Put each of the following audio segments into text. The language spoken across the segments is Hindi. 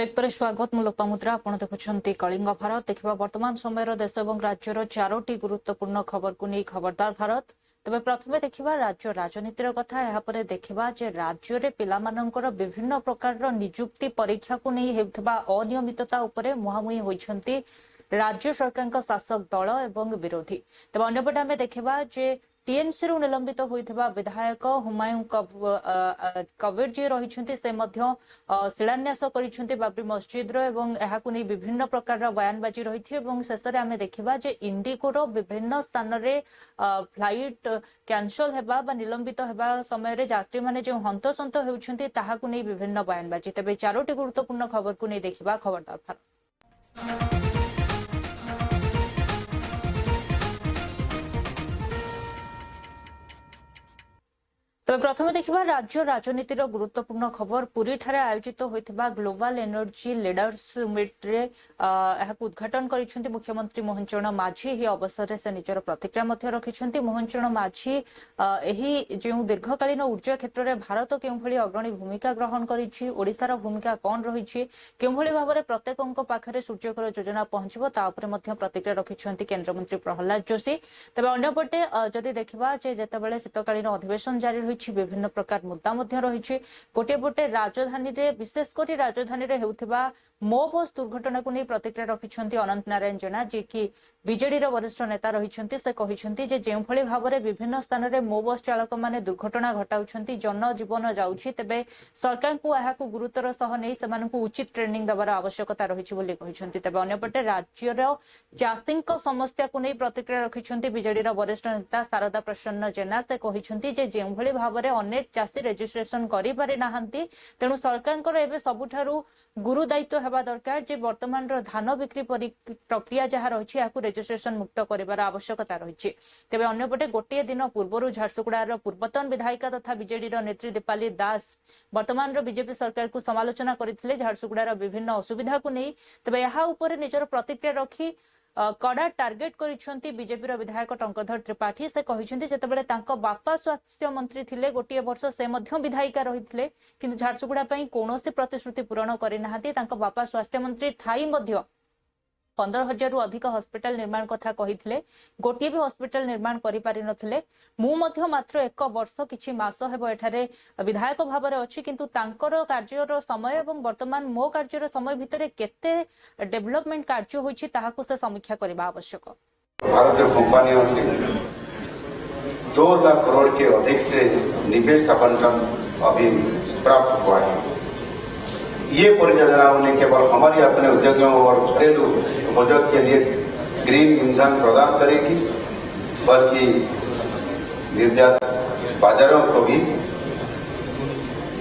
ब्रेक पर स्वागत मुलोपामुद्रा आपण देखुछंती कलिंग भारत देखिबा वर्तमान समय देश और राज्यर चारोटी गुरुत्वपूर्ण खबर को नहीं खबरदार भारत तबे प्रथमे देखिबा राज्य राजनीतिर कथा यहाँ पर देखिबा जे राज्य रे पिलामानंकर विभिन्न प्रकार नियुक्ति परीक्षा को नहीं हेउथबा अनियमितता उपरे मुहामुही होइछंती राज्य सरकार शासक दल एवं विरोधी तबे अन्यपटे आमे देखिबा जे टीएमसी रु निलंबित होइथिबा विधायक हुमायूं कबीर जी रहिछंती से मध्य शिलान्यास करिछंती बाबरी मस्जिद रो एवं एहाकु नै विभिन्न प्रकार बयानबाजी रहिथि एवं शेषरे आमे देखिबा जे इंडिगो रो विभिन्न स्थान रे फ्लाइट कैंसल हेबा बा निलंबित हेबा समय रे यात्री माने जे हंतसंत हेउछंती ताहाकु नै विभिन्न बयानबाजी तबे चारोटी गुरुत्वपूर्ण खबर को नै देखिबा खबरदार भारत। तबे प्रथम देखिबा राज्य राजनीतिर गुरुत्वपूर्ण खबर पुरी ठारे आयोजित होइथिबा ग्लोबल एनर्जी लीडर्स समिट रे एहाकु उद्घाटन करिसेंती मुख्यमंत्री मोहन चरण माझी ही अवसर रे से निजर प्रतिक्रिया मध्य रखिसेंती। मोहन चरण माझी एही जे दीर्घकालीन ऊर्जा क्षेत्र रे भारत केउ भली अग्रणी भूमिका ग्रहण करिछि ओडिसा भूमिका कोन रहिछि केउ भली भाबरे प्रत्येकंक पाखरे सूर्यकर योजना पहुंचबो ता उपरे मध्य प्रतिक्रिया रखिसेंती केंद्र मंत्री प्रहलाद जोशी। तबे अन्यपटे जदि देखिबा जे जेतेबेले शीतकालीन अधिवेशन जारी विभिन्न प्रकार मुद्दा मध्य रही गोटे पटे राजधानी रे विशेषकर राजधानी रे हेउथिबा मो बस दुर्घटना को नहीं प्रतिक्रिया रखिछंती अनंत नारायण जेना जे कि बीजेडी रो वरिष्ठ नेता रहिछंती से कहिछंती जे जेउ भली भाबरे विभिन्न स्थान रे मो बस चालक माने दुर्घटना घटाउछंती जन जीवन जाउछि तेबे सरकार को एहाकु गुरुतर सह नै सेमानकु उचित ट्रेनिंग दबार आवश्यकता रहिछि बोली कहिछंती। तबे अन्यपटे राज्य रो चाषीक समस्या को नहीं प्रतिक्रिया रखिछंती बीजेडी रो वरिष्ठ नेता शारदा प्रसन्न जेना से कहिछंती जे जेउ भली भाबरे अनेक चाषी रजिस्ट्रेशन करि पारि नाहंती तेनु सरकार को एबे सबुठारु गुरु दायित्व हेबा दरकार जे वर्तमान रो धान बिक्री प्रक्रिया जहा रहिछि याकु रजिस्ट्रेशन मुक्त करिवार आवश्यकता रहिछि। तेबे अन्यपटे गोटे दिन पूर्वरु झारसुगुड़ार पूर्वतन विधायिका तथा बीजेडी रो नेत्री दीपाली दास वर्तमान रो बीजेपी सरकार को समालोचना करथिले झारसुगुड़ार विभिन्न असुविधा को नै तेबे यहा ऊपर निजर प्रतिक्रिया रखी कड़ा टार्गेट करिसेंती बीजेपी रो विधायक टंकधर त्रिपाठी से कहिसेंती जेतेबेले तांको बापा स्वास्थ्य मंत्री थिले गोटे वर्ष से मध्य विधायिका रहिथिले किंतु झारसुगुड़ा पई कोनोसी प्रतिश्रुति पूरण करि नाहंती तांको बापा स्वास्थ्य मंत्री थाई मध्य 15,000 रु अधिक हॉस्पिटल निर्माण कथा कहिथिले गोटे भी हॉस्पिटल निर्माण करि पारि नथिले मु मध्य मात्र एक वर्ष किछि मास हेबो एठारे विधायक भाबरे अछि किंतु तांकर कार्यर समय एवं वर्तमान मो कार्यर समय भितरे केते डेवलपमेंट कार्य होइछि ताहाकु से समीक्षा करबा आवश्यक। भारतीय कंपनियों से 2 लाख करोड़ के अधिक से निवेश आवंटन अभी प्राप्त हुआ है। ये परियोजनाओं ने केवल हमारी अपने उद्योगों और घरेलू उपयोग के लिए ग्रीन ईंधन प्रदान करेगी बल्कि निर्यात बाजारों को भी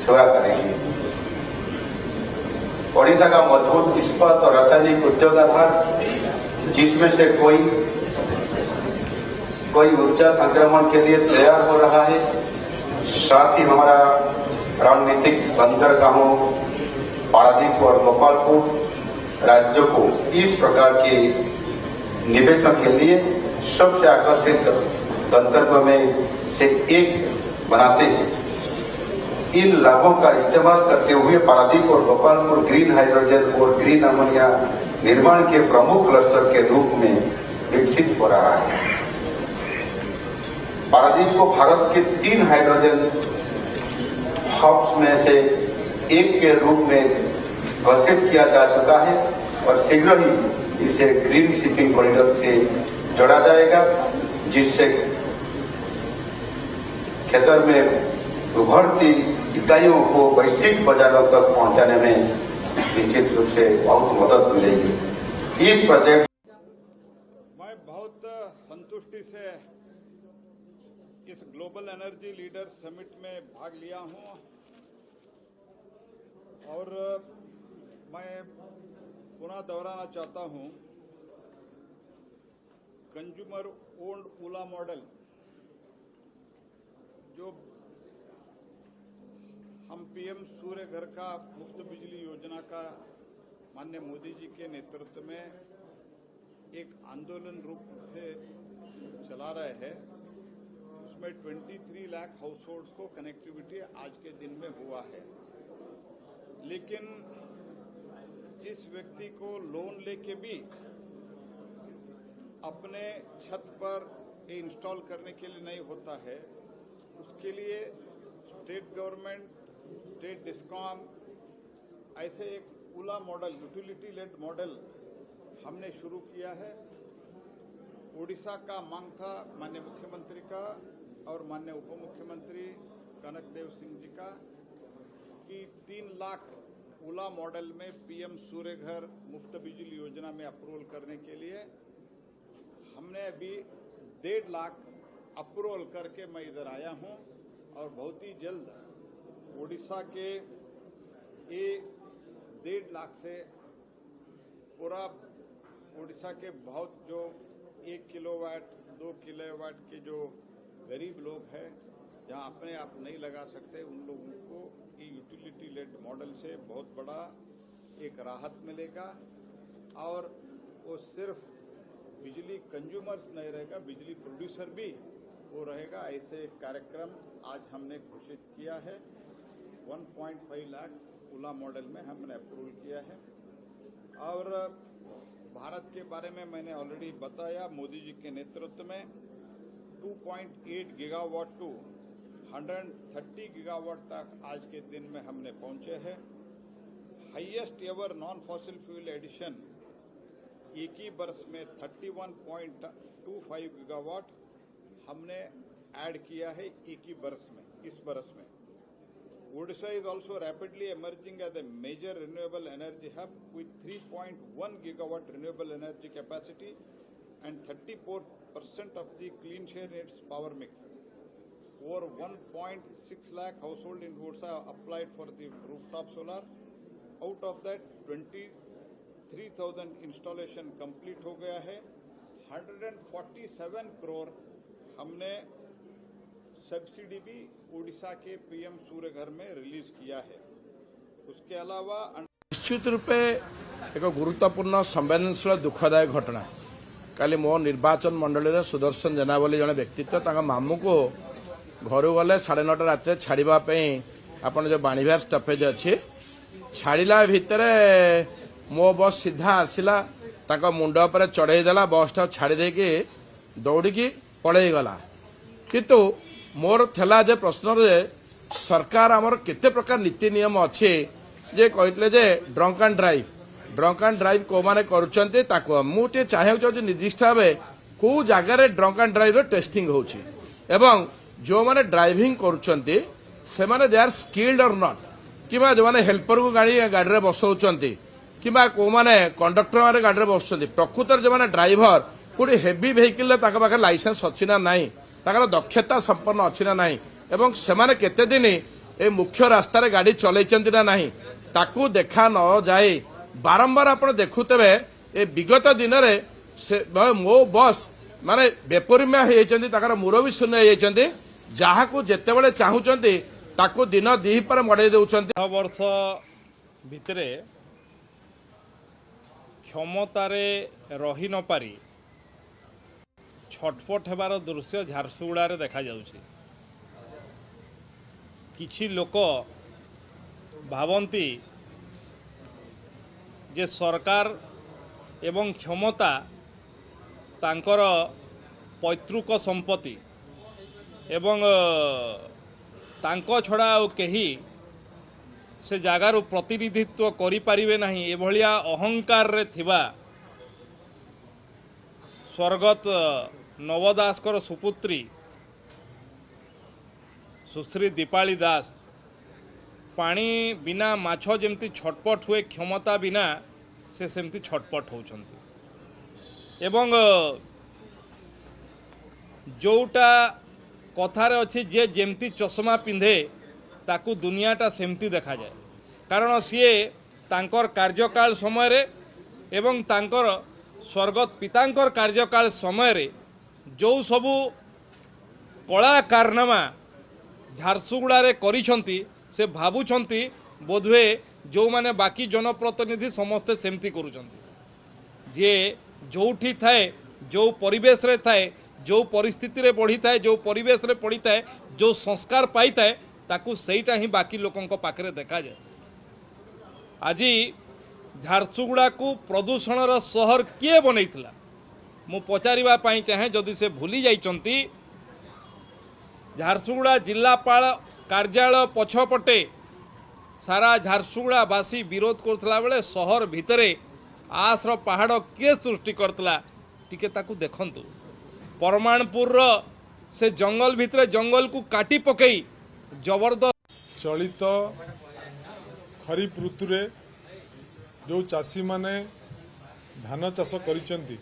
सेवा करेगी। ओडिशा का मजबूत इस्पात और रासायनिक उद्योग आधार जिसमें से कोई ऊर्जा संक्रमण के लिए तैयार हो रहा है, साथ ही हमारा रणनीतिक बंदरगाहों पारादीप और गोपालपुर राज्यों को इस प्रकार के निवेशों के लिए सबसे आकर्षित गंतव्य में से एक बनाते इन लाभों का इस्तेमाल करते हुए पारादीप और गोपालपुर ग्रीन हाइड्रोजन और ग्रीन अमोनिया निर्माण के प्रमुख क्लस्टर के रूप में विकसित हो रहा है। पारादीप को भारत के 3 हाइड्रोजन हब्स में से एक के रूप में घोषित किया जा चुका है और शीघ्र ही इसे ग्रीन शिपिंग कॉरिडोर से जोड़ा जाएगा जिससे क्षेत्र में उभरती इकाइयों को वैश्विक बाजारों तक पहुंचाने में निश्चित रूप से बहुत मदद मिलेगी। इस प्रोजेक्ट मैं बहुत संतुष्टि से इस ग्लोबल एनर्जी लीडर समिट में भाग लिया हूं और मैं पुनः दोहराना चाहता हूं कंज्यूमर ओन्ड ओला मॉडल जो हम पीएम सूर्य घर का मुफ्त बिजली योजना का माननीय मोदी जी के नेतृत्व में एक आंदोलन रूप से चला रहे हैं। उसमें 23 लाख हाउस होल्ड्स को कनेक्टिविटी आज के दिन में हुआ है, लेकिन जिस व्यक्ति को लोन लेके भी अपने छत पर ये इंस्टॉल करने के लिए नहीं होता है, उसके लिए स्टेट गवर्नमेंट, स्टेट डिस्कॉम ऐसे एक उला मॉडल, यूटिलिटी लेड मॉडल हमने शुरू किया है। ओडिशा का मांग था माननीय मुख्यमंत्री का और माननीय उप मुख्यमंत्री कनकदेव सिंह जी का कि 3 लाख उला मॉडल में पीएम सूर्य घर मुफ्त बिजली योजना में अप्रूवल करने के लिए हमने अभी 1.5 लाख अप्रूवल करके मैं इधर आया हूं और बहुत ही जल्द ओडिशा के ये 1.5 लाख से पूरा ओडिशा के बहुत जो 1 किलोवाट 2 किलोवाट के जो गरीब लोग हैं, जहां अपने आप नहीं लगा सकते, उन लोगों को ये यूटिलिटी लेड मॉडल से बहुत बड़ा एक राहत मिलेगा। और वो सिर्फ बिजली कंज्यूमर्स नहीं रहेगा, बिजली प्रोड्यूसर भी वो रहेगा। ऐसे एक कार्यक्रम आज हमने घोषित किया है। 1.5 लाख उला मॉडल में हमने अप्रूवल किया है। और भारत के बारे में मैंने ऑलरेडी बताया, मोदी जी के नेतृत्व में 2.8 गीगावाट टू 130 गीगावाट तक आज के दिन में हमने पहुंचे हैं। Highest ever non fossil fuel addition एक ही वर्ष में 31.25 गीगावाट हमने ऐड किया है एक ही वर्ष में, इस वर्ष में। Odisha is also rapidly emerging as a major renewable energy hub with 3.1 gigawatt renewable energy capacity and 34% of the clean share in its power mix. Over 1.6 lakh households in Odisha applied for the rooftop solar. Out of that, 23,000 installation complete हो गया है। 147 करोड़ हमने सब्सिडी भी ओडिशा के पीएम सूर्य घर में रिलीज किया है। उसके अलावा निश्चित रूपे एक गुरुत्वपूर्ण संवेदनशील दुखदायक घटना। काली मो निर्वाचन मंडल सुदर्शन जेना बोली जड़े व्यक्तित्व मामू को घर गले 9:30 रात छाड़ापी आपन जो बाणीविहार स्टपेज अच्छी छाड़ा भितर मो बस सीधा आसला मुंड पर चढ़ईदेला, बस टा छाड़ी दौड़ी पलैगला। किंतु मोर थेला जे प्रश्न रे सरकार आमर केते प्रकार नीति नियम अच्छे जे कहते जे ड्रंक एंड ड्राइव को माने करुचंते ताको मुटे चाहे निर्दिष्ट भाव को जगार ड्रंक एंड ड्राइव टेस्टिंग होची एवं जो माने ड्राइविंग करुचंते से माने दे आर स्किल्ड और नॉट किबा जो माने हेल्पर को गाड़ी रे बसौचंते किबा को माने कंडक्टर माने गाड़ी रे बसचंते प्रकृतर जो माने ड्राइवर कोडी हेवी व्हीकल ताका पाखे लाइसेंस अछि ना नाही, ताकर दक्षता संपन्न अच्छी ना नहीं एवं सेमाने केते दिन ए मुख्य रास्ता रे गाड़ी चलैचंती ना नहीं ताकू देखा न जाए। बारंबार आपण देखुतबे ए विगत दिन रे से मो बस माने बेपरिम्या हे जाइचंती, ताकर मुरबी शून्य हे जाइचंती, जहा को जेते बेले चाहुचंती ताकू दिन दी पर मडे देउचंती। 6 वर्ष भितरे क्षमतारे रही न पारी छटपट हेबार दृश्य झारसुगुड़ा रे देखा जाउछि। किछि लोक भावंती जे सरकार एवं क्षमता तांकर पैतृक संपत्ति एवं तांको छड़ा आ केही से जगार प्रतिनिधित्व करि पारिबे नाही, एभलिया अहंकार रे थिबा स्वर्गत नवदासकर सुपुत्री सुश्री दीपाली दास पानी बिना माछ जेमती छटपट हुए क्षमता बिना से सेमती छटपट होउछंती। एवं जोटा कथारे अच्छी जे जेमती चश्मा पिंधे ताकू दुनियाटा सेमती देखा जाए, कारण सीए तांकर कार्यकाल समय रे एवं तांकर स्वर्गत पितांकर कार्यकाल समय रे जो सबू कला कारनामा झारसुगुड़ा रे करिछंती से भाबुछंती बोधवे जो माने बाकी जनप्रतिनिधि समस्ते सेमती करूछंती। जे जोठी थाए जो परिवेश रे थाए जो परिस्थिति रे बढ़ी थाए जो परिवेश रे पड़ी थाए जो संस्कार पाई थाए ताकू सेईटा ही बाकी लोकंक पाखरे देखा जाए। आज झारसुगुड़ा को प्रदूषणर सहर किए बनैथिला मु पचारिबा पाई चाहे जदि से भूली जाइचंती झारसुगुड़ा जिलापाल कार्यालय पछपटे सारा झारसुगुड़ावासी विरोध करथिला बेले सहर भितरे आसर पहाड़ किए सृष्टि करथिला टिके ताकू देखंतु परमाणपुर से जंगल भितरे जंगल को काटी पकई जबरदस्त चलित खरीफ ऋतु रे जो चाषी माने धान चाष करिसेंती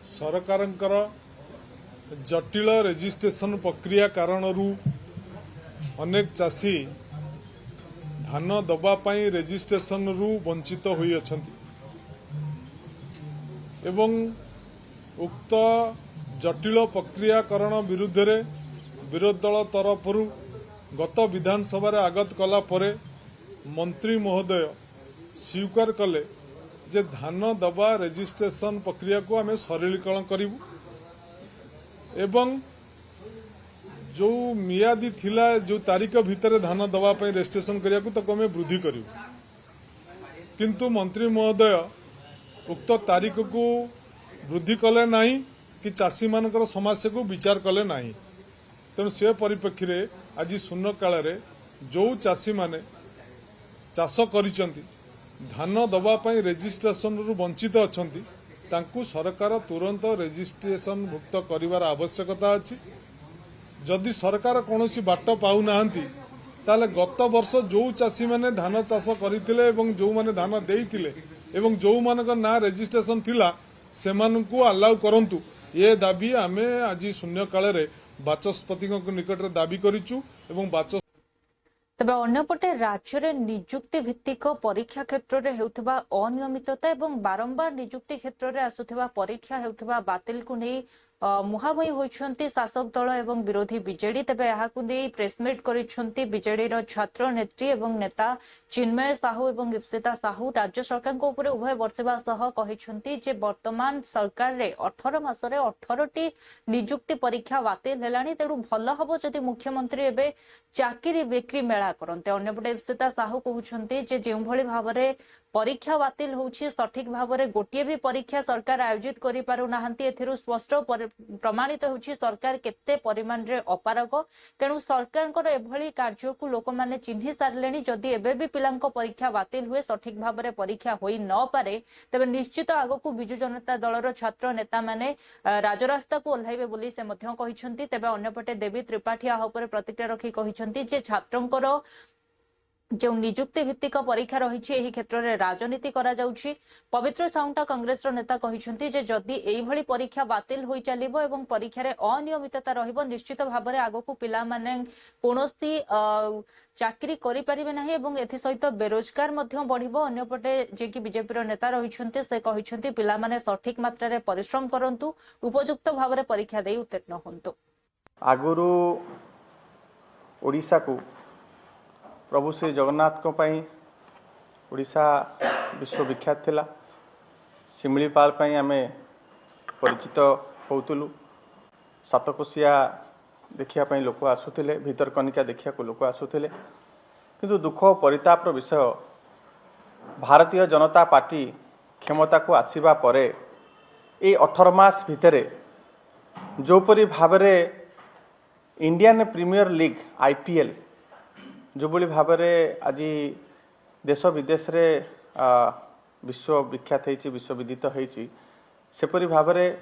सरकारंकर जटिल रेजिस्ट्रेशन प्रक्रिया कारणरू अनेक चाषी धान दबा पाई रेजिस्ट्रेशन रु वंचित होई अछंती एवं उक्त जटिल प्रक्रियाकरण विरुद्ध रे विरोधी दल तरफरू गत विधानसभा आगत कला परे मंत्री महोदय स्वीकार कले जे धान दबा रेजिस्ट्रेशन प्रक्रिया को आम सरलीकरण करूँ एवं जो मियादी थिला जो तारीख भितर धान दबा पाई रेजिस्ट्रेशन करिया को ताको आम वृद्धि करूँ किंतु मंत्री महोदय उक्त तारीख को वृद्धि कले नहीं कि चाषी मानकर समस्या को विचार कले नहीं तेणु से परिप्रेक्षी रे आज शून्य काल रे जो चाषी माने चाष करिसेंती धान दबा पाई रेजिस्ट्रेशन रु वंचित अछंती तांकु सरकार तुरंत रेजिस्ट्रेशन भुक्त करिवार आवश्यकता अछि जदि सरकार कौनसी बाट पाऊ नाहंती ताले गत वर्ष जो चाषी माने धान चाष करिथिले एवं जो माने धान देइथिले एवं जो मानकर ना रेजिस्ट्रेशन थिला सेमानकु अलाउ करंतु ये दाबी आमे आज शून्य काल रे बाचस्पति निकट में दाबी करिचु एवं बाचस्पति तबे अन्यपटे राज्य रे नियुक्ति भित्तिक परीक्षा क्षेत्र में हेउथिबा अनियमितता एवं बारंबार नियुक्ति क्षेत्र में आसुथिबा परीक्षा हेउथिबा बातिल को नहीं मुहांमुही होइछंती शासक दल एवं विरोधी बीजेडी तबे याहाकु नै प्रेसमिट करिछंती बीजेडी रो छात्र नेत्री एवं नेता चिन्मय साहू एवं इप्सिता साहू राज्य सरकार को ऊपर उभय वर्षिबा सह कहिछंती जे वर्तमान सरकार रे 18 मासरे 18टी नियुक्ति परीक्षा बातिल हेलानी तेणु भल हबो जदि मुख्यमंत्री एबे चाकरी बिक्री मेला करन्ते अन्यपटे इप्सिता साहू कहउछंती जे जेउ भली भाबरे परीक्षा बातिल होउछि सठिक भाबरे गोटिए भी परीक्षा सरकार आयोजित करि पारु नाहंती एथिरु स्पष्ट प्रमाणित होउछि सरकार केते परिमाण रे अपारग तेणु सरकारଙ୍କର एभली कार्य को लोक माने चिन्हि सारलेनी जदि एबे भी पिलांको परीक्षा बातिल हुए सठिक भाबरे परीक्षा होई न पारे तबे निश्चित आगो बिजु जनता दलर छात्र नेता माने राजरास्ता को ओल्हाइबे बोली से मध्य कहिसंती तबे अन्यपटे देवी त्रिपाठी आ ऊपर प्रतिक्रिया रखी कहिसंती जे छात्रंकर जो नियुक्ति भित्तिक परीक्षा रही एही क्षेत्र में राजनीति करा जाउछि पवित्र साउंटा कांग्रेस नेता कहिसंती जे जदि एही भली परीक्षा बातिल होई चलिबो एवं परीक्षा रे अनियमितता रहिबो निश्चित भाव में आगो को पिला माने कोनोसी चाकरी करि परिबे नाही एवं एथि सहित बेरोजगार मध्य बढ़िबो अन्यपटे जे कि बीजेपी रो नेता रहिसंती से कहिसंती पिला माने सठिक मात्रा रे परिश्रम करंतु उपयुक्त भाव में परीक्षा देई उत्तीर्ण होंतु आगुरु ओडिशा को प्रभु श्री जगन्नाथ को पई ओडिशा विश्वविख्यात थिला शिमिलीपाल पई आमे परिचित होउतलु सातकोशिया देखिया पई लोक आसुथिले भितरकनिका देखिया को लोक आसुथिले किंतु दुख परितापर विषय भारतीय जनता पार्टी क्षमता को आसीबा परे ए 18 मास भितरे जोपरी भाबरे इंडियन प्रीमियर लीग आईपीएल जो बड़ी भाव में आज देश विदेश रे विश्व विख्यात होती विश्व विदित होती सेपरी भाव में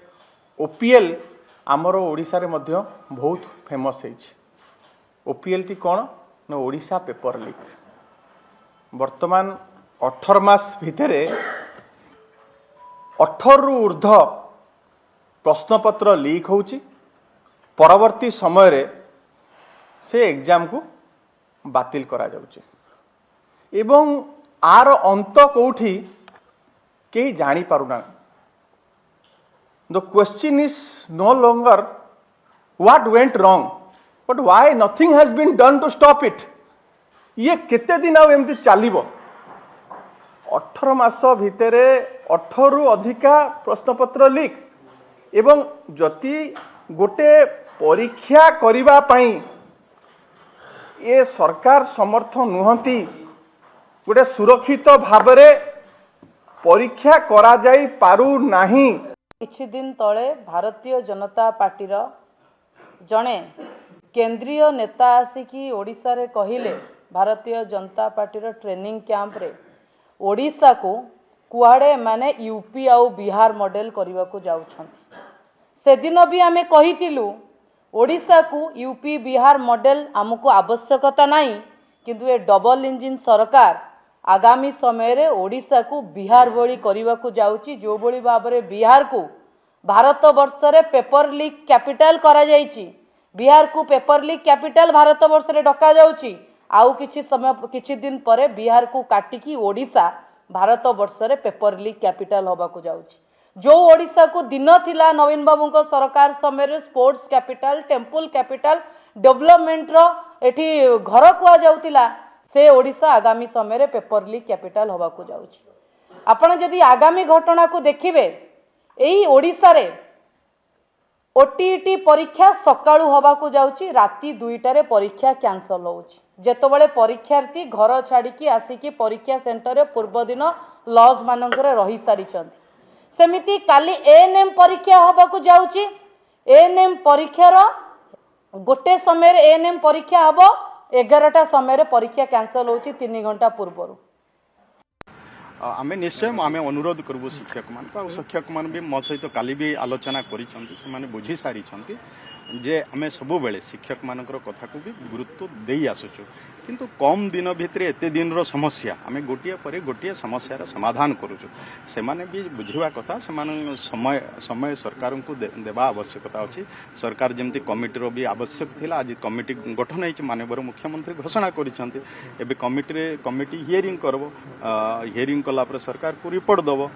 ओपीएल आमर ओडिशा रे मध्य बहुत फेमस है ओपीएल टी कौन ना ओडिशा पेपर लीग वर्तमान 18 मास भितरे 18 रु ऊर्ध्व प्रश्नपत्र लीक होची परवर्ती समय रे से एग्जाम को बातिल करा जाउची एवं आर अंत कोठी के जानी पारुना the question is no longer what went wrong but why nothing has been done to stop it ये केते दिन आ एमती चलिबो 18 मास भितरे 18 रु अधिका प्रश्नपत्र लीक एवं जति गोटे परीक्षा करिबा पई ये सरकार समर्थ नुहंती गोटे सुरक्षित भाव परीक्षा करा जाई पारु नाही। किछि दिन तले भारतीय जनता पार्टीर जड़े केंद्रीय नेता आसिकी ओडिशा रे कहिले भारतीय जनता पार्टीर ट्रेनिंग कैंप रे ओडिशा को कुआड़े माने यूपी आउ बिहार मॉडल करने को जाउछंती। से दिन भी आमे कहितिलु ओडिशा को यूपी बिहार मॉडल आमको आवश्यकता नहीं, किंतु ए डबल इंजिन सरकार आगामी समय रे ओडिशा को बिहार भली करने को जाउची। जो भली भाव रे बिहार को भारत वर्ष रे पेपर लीक कैपिटल करा जाइची, बिहार को पेपर लीक कैपिटल भारत वर्ष रे डका जाउची। आउ किछि दिन परे बिहार को काटिकी ओडिशा भारत वर्ष रे पेपर लीक कैपिटल होबा को जाउची। जो ओडिशा को दिन थिला नवीन बाबू को सरकार समय रे sports capital temple capital development रो एठी घर कुआ जाउतिला, से ओडिशा आगामी समय रे पेपर लीक कैपिटल होबा को जाउची। आपण जदि आगामी घटना को देखिबे एई ओडिशा रे ओटीईटी परीक्षा सकाळू होबा को जाउची, राती 2टा रे परीक्षा कैंसल होउची। जेतबेले परीक्षार्थी घर छाड़िकी आसिकी परीक्षा सेंटर रे पूर्व दिन लॉज मानकर रही सारिचंती। सेमिति काली एएनएम परीक्षा होबा को जाउची। एएनएम परीक्षार गोटे समय रे एएनएम परीक्षा हबो, 11टा समय रे परीक्षा कैंसल होउची 3 घंटा पूर्व। आमे निश्चय आमे अनुरोध करबो शिक्षक मान भी मो सहित काली भी आलोचना करिसंती, से माने बुझी सारिसंती जे आमे सब बेले शिक्षक मानकर कथा को भी गुरुत्व देई आसुछु। किंतु कम दिन भितर एते दिन रो समस्या आमे गोटिया परे गोटिया समस्यार समाधान करूछु। से माने भी बुझिवा कथा, से माने समय सरकार को देवा आवश्यकता अछि। सरकार जेमती कमिटी रो भी आवश्यक थिला, आज कमिटी गठन होइछि, माननीय मुख्यमंत्री घोषणा करिसंती। एबे कमिटी हियरिंग करबो, हियरिंग कला पर सरकार को रिपोर्ट दबो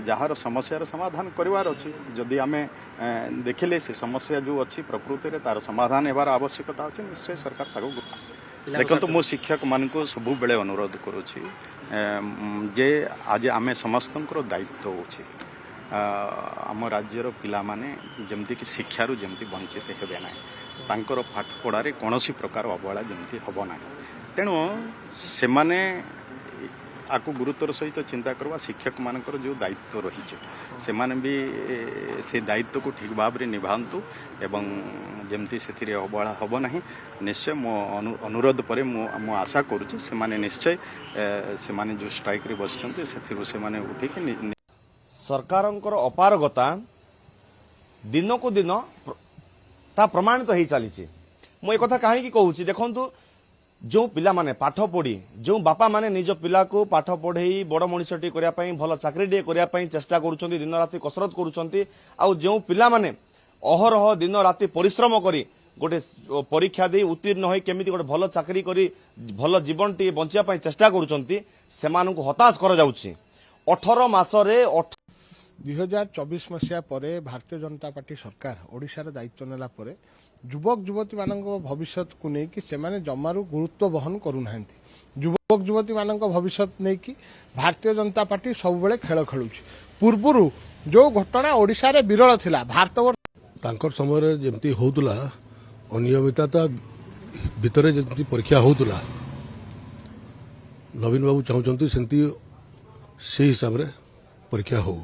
जहार समस्यार समाधान करिवार अछि। जदि आमे देखिले से समस्या जो अच्छी प्रकृति रे तार समाधान हेबार आवश्यकता अछि, निश्चय सरकार ताको देखो। तो मो शिक्षक मान को सब बेले अनुरोध करुछि जे आज आमे समस्तंकर दायित्व होछि आम राज्यर पिला माने जेमति कि शिक्षारु जेमति वंचित हेबे ना, तांकर पाठ पढ़ारे कोनोसी प्रकार अवहेला जेमति हबो ना। तेणु से माने आकु गुरुत्वर सहित चिंता करवा शिक्षक मानकर जो दायित्व रही से माने भी से दायित्व को ठीक भाव में निभांतु एवं जमती से अवहेला हम ना। निश्चय मो अनुरोध पर मो आशा करुच्ची से माने निश्चय से माने जो स्ट्राइक रे बसचंते से माने उठिक सरकारंकर अपारगता दिन को दिन ता प्रमाणित हो चली। मु एक कथा कहीं कहूँ देखु, जो पिला माने पाठ पढ़ी जो बापा माने निज पिला को पाठ पढ़े बड़ मनीषटी करने भल चाकरी करने चेष्टा करुँच, दिन राति कसरत करुँच, आउ जो पिला माने अहरह दिन राति परिश्रम करी गोटे परीक्षा दे उत्तीर्ण हो केमिति गोटे भल चाकरी करी भल जीवन टी बंचिया चेष्टा करुँच, से हताश कर जाउछि। 18 मासरे 2024 मसीहा परे भारतीय जनता पार्टी सरकार ओडिशार दायित्व नेला परे युवक युवती मानक भविष्य को लेकिन से जमारू गुरुत्व बहन करूना। युवक युवती मानक भविष्य नहीं कि भारतीय जनता पार्टी सब बेले खेल खेलुछि। पूर्वरु जो घटना ओडिशा रे विरल थिला भारतवर्ष तांकर समय जेमती होतुला अनियमितता भितरे जेमती परीक्षा होतुला, नवीन बाबू चाहूचंती सेमती से हिसाब रे परीक्षा हो।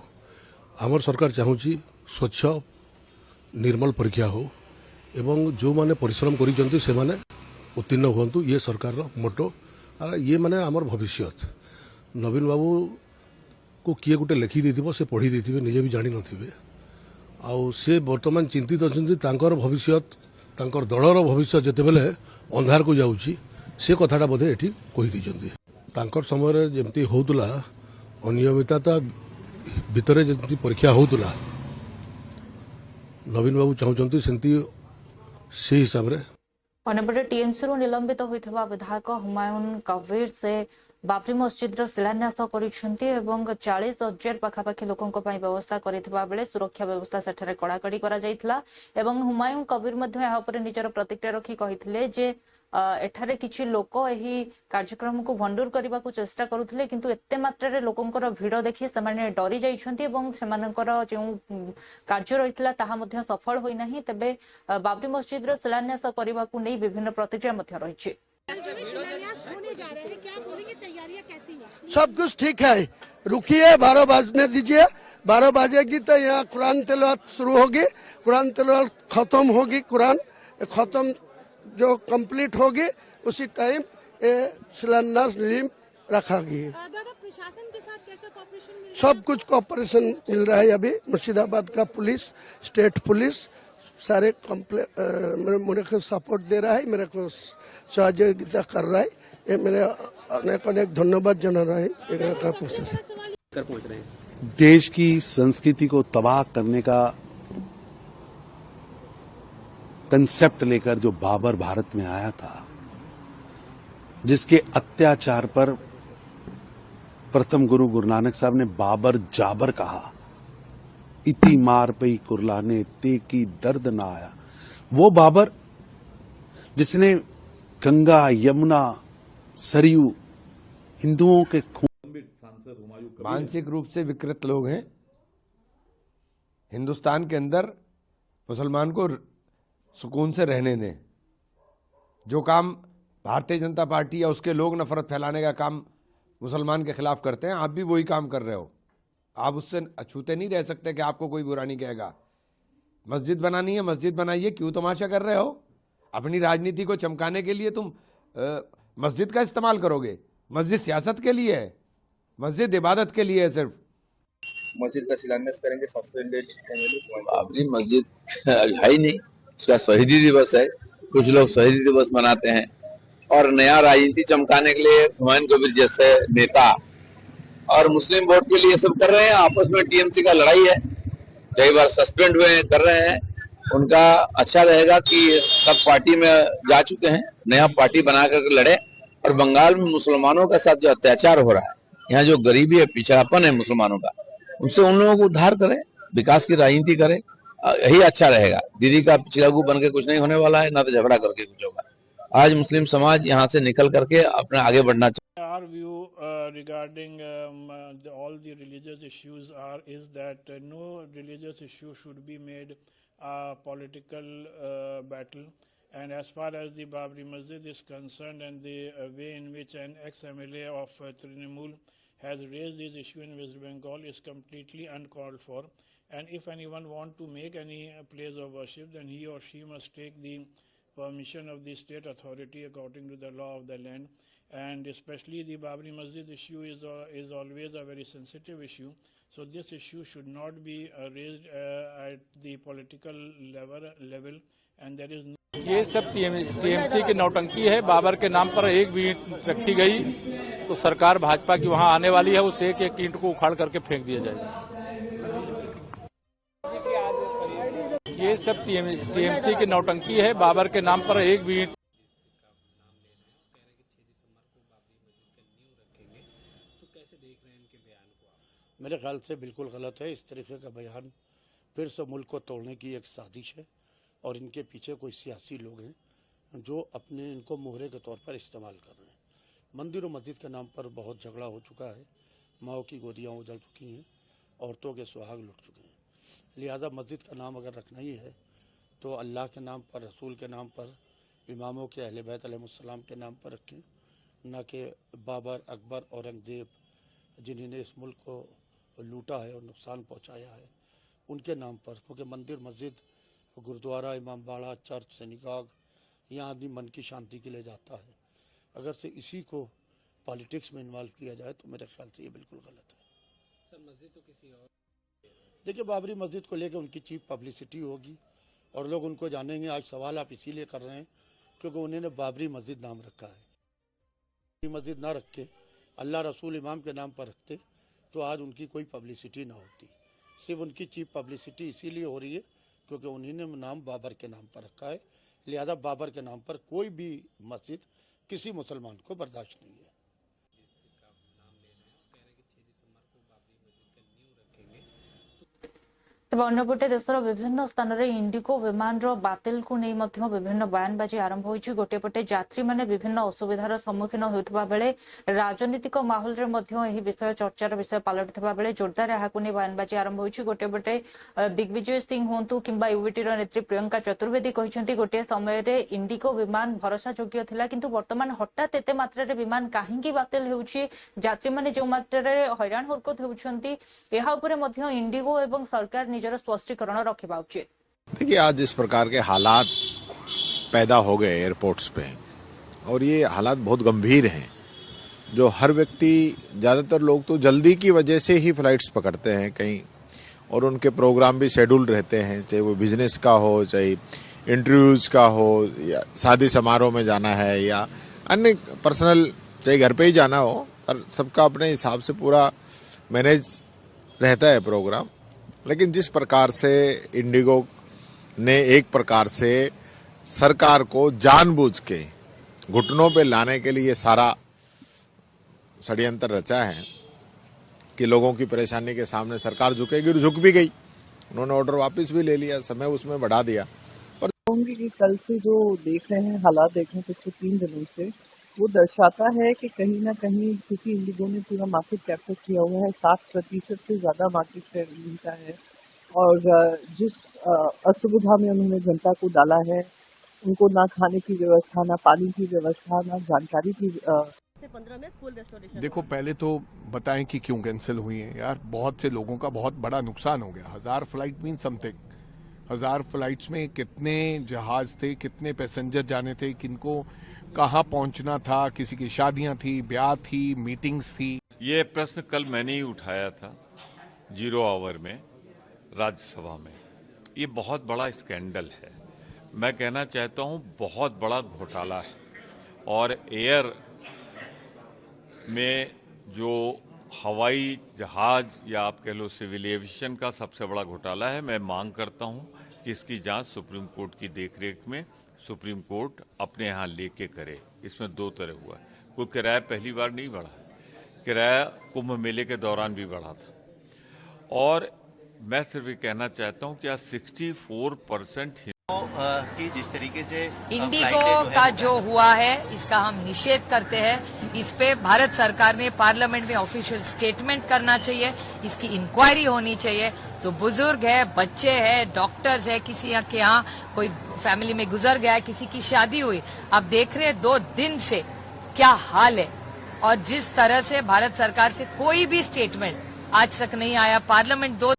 आमर सरकार चाहूची स्वच्छ निर्मल परीक्षा हो एवं जो माने परिश्रम करिसंती से माने उत्तीर्ण हुअन्तु, ये सरकार रो मोटो। ये माने आमर भविष्य। नवीन बाबू को किए गोटे लिखि देथिबो, से पढ़ी देथिबे, निजे भी जानि नथिबे, आउ से वर्तमान चिंतित अछंती तांकर भविष्य तांकर दलर भविष्य जेतेबेले अंधार को जाउची, से कथाटा बोधे एठी कहि दिजंती। तांकर समय जेमती होतुला अनियमितता भितरे जेमती परीक्षा होतुला, नवीन बाबू चाहूचंती सेमती से हिसाब रे। अन्यपटे टीएमसी रु निलंबित होइथिबा विधायक हुमायून कबीर से बाबरी मस्जिद शिलान्यास करिसेंती एवं 40,000 पाखापाखि लोकों व्यवस्था करिथिबा बेले सुरक्षा व्यवस्था सेठारे कड़ाकड़ी करा जाइथिला एवं हुमायून कबीर मध्ये एहा उपरे निजर प्रतिक्रिया रखी कहिथिले जे एठारे किछि लोक एही कार्यक्रम को भंडूर करबा को चेष्टा करुथिले, किंतु एते मात्रा रे लोकंकर भिड़ देखि सेमाने डरी जाइछंती एवं सेमानकर जे कार्य रहितला ताहा मध्ये सफल होई नाही। तबे बाबरी मस्जिद रो शिलान्यास करबा को नै विभिन्न प्रतिक्रिया मध्ये रहिछि। सब कुछ ठीक है। रुकिए, 12 बजने दीजिए। 12 बजेगी तो यहाँ कुरान तिलावत शुरू होगी। कुरान तिलावत खत्म होगी। कुरान खत्म जो कंप्लीट होगी उसी टाइम शिलान्यास लिंब रखा गया। दादा, प्रशासन के साथ कैसा कॉपरेशन मिल रहा है? सब कुछ कॉपरेशन मिल रहा है। अभी मुर्शिदाबाद का पुलिस, स्टेट पुलिस सारे मेरे को सपोर्ट दे रहा है, मेरे को सहयोगिता कर रहा है। ये मेरे अनेक अनेक धन्यवाद जना रहा है। देश की संस्कृति को तबाह करने का कंसेप्ट लेकर जो बाबर भारत में आया था, जिसके अत्याचार पर प्रथम गुरु नानक साहब ने बाबर जाबर कहा, इति मार पई कुरलाने ते की दर्द ना आया। वो बाबर जिसने गंगा, यमुना, सरयू हिंदुओं के खून, मानसिक रूप से विकृत लोग हैं। हिंदुस्तान के अंदर मुसलमान को सुकून से रहने दें। जो काम भारतीय जनता पार्टी या उसके लोग नफरत फैलाने का काम मुसलमान के खिलाफ करते हैं, आप भी वही काम कर रहे हो। आप उससे अछूते नहीं रह सकते कि आपको कोई बुरा नहीं कहेगा। मस्जिद बनानी है, मस्जिद बनाइए, क्यों तमाशा कर रहे हो? अपनी राजनीति को चमकाने के लिए तुम मस्जिद का इस्तेमाल करोगे। मस्जिद सियासत के लिए है, मस्जिद इबादत के लिए है। सिर्फ मस्जिद का शिलान्यास करेंगे सस्पेंडेड बाबरी मस्जिद है ही नहीं, उसका शहीदी दिवस है। कुछ लोग शहीदी दिवस मनाते हैं और नया राजनीति चमकाने के लिए हुमायूं कबीर जैसे नेता और मुस्लिम वोट के लिए सब कर रहे हैं। आपस में टीएमसी का लड़ाई है, कई बार सस्पेंड हुए कर रहे हैं। उनका अच्छा रहेगा कि सब पार्टी में जा चुके हैं, नया पार्टी बना कर लड़े। और बंगाल में मुसलमानों के साथ जो अत्याचार हो रहा है, यहाँ जो गरीबी है, पिछड़ापन है मुसलमानों का, उनसे उन लोगों को उद्धार करें, विकास की राजनीति करें, यही अच्छा रहेगा। दीदी का पिछड़ागु बन के कुछ नहीं होने वाला है, ना तो झगड़ा करके कुछ होगा। आज मुस्लिम समाज यहाँ से निकल करके अपने आगे बढ़ना चाहिए। Our view regarding all the religious issues is that no religious issue should be made a political battle. And as far as the Babri Masjid is concerned and the way in which an ex-MLA of Trinamool has raised this issue in West Bengal is completely uncalled for. And if anyone wants to make any place of worship, then he or she must take the permission of the state authority according to the law of the land. And especially the Babri Masjid issue is always a very sensitive issue. So this issue should not be raised at the political level and there is no. ये सब टीएमसी की नौटंकी है। बाबर के नाम पर एक भी ईंट रखी गई तो सरकार भाजपा की वहां आने वाली है, उस एक एक ईंट को उखाड़ करके फेंक दिया जाएगा। ये सब टीएमसी की नौटंकी है। बाबर के नाम पर एक भी ईंट। मेरे ख्याल से बिल्कुल गलत है। इस तरीके का बयान फिर से मुल्क को तोड़ने की एक साजिश है और इनके पीछे कोई सियासी लोग हैं जो अपने इनको मोहरे के तौर पर इस्तेमाल कर रहे हैं। मंदिर और मस्जिद के नाम पर बहुत झगड़ा हो चुका है, माओ की गोदियाँ उजल चुकी हैं, औरतों के सुहाग लुट चुके हैं। लिहाजा मस्जिद का नाम अगर रखना ही है तो अल्लाह के नाम पर, रसूल के नाम पर, इमामों के अहले बैत अलैहिस्सलाम के नाम पर रखें, न कि बाबर, अकबर, औरंगजेब जिन्होंने इस मुल्क को लूटा है और नुकसान पहुंचाया है उनके नाम पर। क्योंकि मंदिर, मस्जिद, गुरुद्वारा, इमाम बाड़ा, चर्च, सिनेगॉग, यहाँ आदमी मन की शांति के लिए जाता है। अगर से इसी को पॉलिटिक्स में इन्वॉल्व किया जाए तो मेरे ख्याल से ये बिल्कुल गलत है। सर, मस्जिद तो किसी और, देखिए बाबरी मस्जिद को लेकर उनकी चीप पब्लिसिटी होगी और लोग उनको जानेंगे। आज सवाल आप इसीलिए कर रहे हैं क्योंकि उन्होंने बाबरी मस्जिद नाम रखा है। बाबरी मस्जिद ना रख के अल्लाह, रसूल, इमाम के नाम पर रखते तो आज उनकी कोई पब्लिसिटी ना होती। सिर्फ उनकी चीप पब्लिसिटी इसीलिए हो रही है क्योंकि उन्होंने नाम बाबर के नाम पर रखा है। लिहाजा बाबर के नाम पर कोई भी मस्जिद किसी मुसलमान को बर्दाश्त नहीं है। तेज अंपटे देशर विभिन्न स्थान में इंडिगो विमान बातिल को नहीं विभिन्न बयानबाजी आरंभ होती गोटे पटे यात्री मैंने विभिन्न असुविधार सम्मुखीन होता बेले राजनीतिक माहौल में विषय चर्चार विषय पलटुवा बेले जोरदार यहाँ बयानबाजी आरंभ होती गोटे पटे दिग्विजय सिंह हूँ कि यूवीटी नेत्री प्रियंका चतुर्वेदी कहते गोटे समय इंडिगो विमान भरोसा योग्य था किंतु वर्तमान हठात एत मात्रा विमान कहीं बातिल होती मैंने जो मात्रा हैरान हरकत होती इंडिगो एवं सरकार निजर स्पष्टीकरण रखा उचित। देखिए आज इस प्रकार के हालात पैदा हो गए एयरपोर्ट्स पे और ये हालात बहुत गंभीर हैं जो हर व्यक्ति ज़्यादातर लोग तो जल्दी की वजह से ही फ्लाइट्स पकड़ते हैं कहीं और उनके प्रोग्राम भी शेड्यूल रहते हैं चाहे वो बिजनेस का हो चाहे इंटरव्यूज का हो या शादी समारोह में जाना है या अन्य पर्सनल चाहे घर पे ही जाना हो और सबका अपने हिसाब से पूरा मैनेज रहता है प्रोग्राम। लेकिन जिस प्रकार से इंडिगो ने एक प्रकार से सरकार को जानबूझ के घुटनों पे लाने के लिए सारा षड्यंत्र रचा है कि लोगों की परेशानी के सामने सरकार झुकेगी, झुक भी गई। उन्होंने ऑर्डर वापस भी ले लिया, समय उसमें बढ़ा दिया। कहूंगी कि कल से जो देख रहे हैं हालात देख रहे हैं पिछले 3 दिनों से वो दर्शाता है कि कहीं ना कहीं क्योंकि इंडिगो ने पूरा मार्केट कैप्चर किया हुआ है 60% से ज्यादा मार्केट शेयर मिलता है और जिस असुविधा में उन्होंने जनता को डाला है उनको ना खाने की व्यवस्था ना पानी की व्यवस्था ना जानकारी की 15 में फुल रेस्टोरेशन। देखो पहले तो बताएं कि क्यों कैंसिल हुई है यार, बहुत से लोगों का बहुत बड़ा नुकसान हो गया। 1000 फ्लाइट मीन समथिंग 1000 फ्लाइट्स में कितने जहाज थे, कितने पैसेंजर जाने थे, किनको कहाँ पहुंचना था, किसी की शादियां थी, ब्याह थी, मीटिंग्स थी। ये प्रश्न कल मैंने ही उठाया था 0 आवर में राज्यसभा में। ये बहुत बड़ा स्कैंडल है, मैं कहना चाहता हूँ बहुत बड़ा घोटाला है और एयर में जो हवाई जहाज या आप कह लो सिविल एविएशन का सबसे बड़ा घोटाला है। मैं मांग करता हूँ कि इसकी जांच सुप्रीम कोर्ट की देखरेख में सुप्रीम कोर्ट अपने यहाँ लेके करे। इसमें 2 तरह हुआ है, कोई किराया पहली बार नहीं बढ़ा, किराया कुंभ मेले के दौरान भी बढ़ा था। और मैं सिर्फ ये कहना चाहता हूँ कि आज 64% कि जिस तरीके से इंडिगो का जो हुआ है इसका हम निषेध करते हैं। इस पे भारत सरकार ने पार्लियामेंट में ऑफिशियल स्टेटमेंट करना चाहिए, इसकी इंक्वायरी होनी चाहिए। जो बुजुर्ग है, बच्चे हैं, डॉक्टर्स है, किसी के यहाँ कोई फैमिली में गुजर गया है, किसी की शादी हुई, आप देख रहे हैं 2 दिन से क्या हाल है। और जिस तरह से भारत सरकार से कोई भी स्टेटमेंट आज तक नहीं आया, पार्लियामेंट 2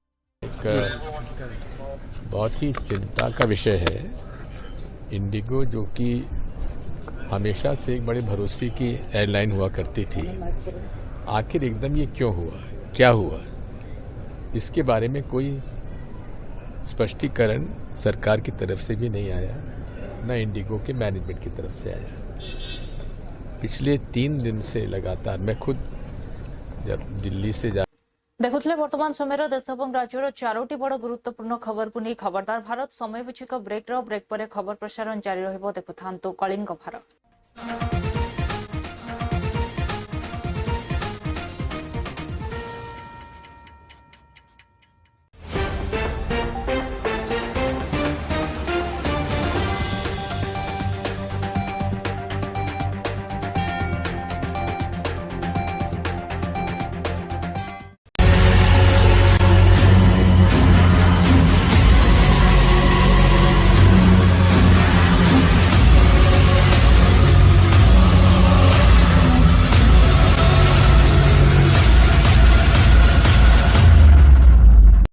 बहुत ही चिंता का विषय है। इंडिगो जो कि हमेशा से एक बड़े भरोसे की एयरलाइन हुआ करती थी, आखिर एकदम ये क्यों हुआ, क्या हुआ, इसके बारे में कोई स्पष्टीकरण सरकार की तरफ से भी नहीं आया, न इंडिगो के मैनेजमेंट की तरफ से आया। पिछले 3 दिन से लगातार मैं खुद जब दिल्ली से देखुले वर्तमान समय देश और राज्यर 4टी बड़ गुरुत्वपूर्ण खबर को नहीं खबरदार भारत समय ब्रेक पर खबर प्रसारण जारी रहिबो। देखुथांतु कलिंग भारत।